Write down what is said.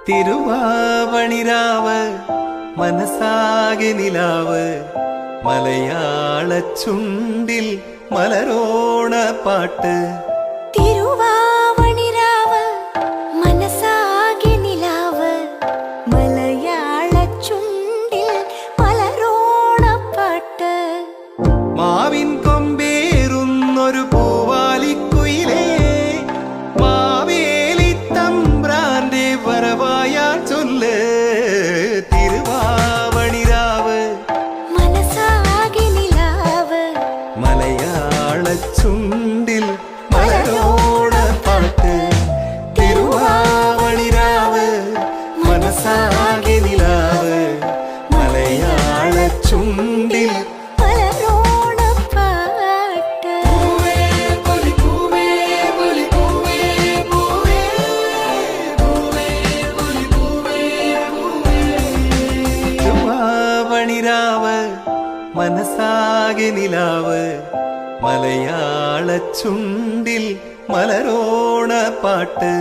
തിരുവാവണിരാവ് മനസാകെ നിലാവ് മലയാള ചുണ്ടിൽ മലരോണ പാട്ട്. തിരുവാവണിരാവ് മനസാകെ നിലാവ് മലയാള ചുണ്ടിൽ മലരോണ പാട്ട്. മാവിൻ കൊമ്പേറുന്നൊരു പൂവാലിക്കുയിലേ മാവേലി തമ്പ്രാന്റെ വരവായാൽ ചൊല്ല്. തിരുവാവണിരാവ് മനസാകെ നിലാവ് മലയാള ചുണ്ടിൽ മലരോണ പാട്ട്. തിരുവാവണിരാവ് മനസാകെ നിലാവ് മലയാള ചുണ്ടിൽ മലരോണ പാട്ട്. തിരുവാവണിരാവ് മനസാകെ നിലാവ് മലയാള ചുണ്ടിൽ മലരോണ പാട്ട്.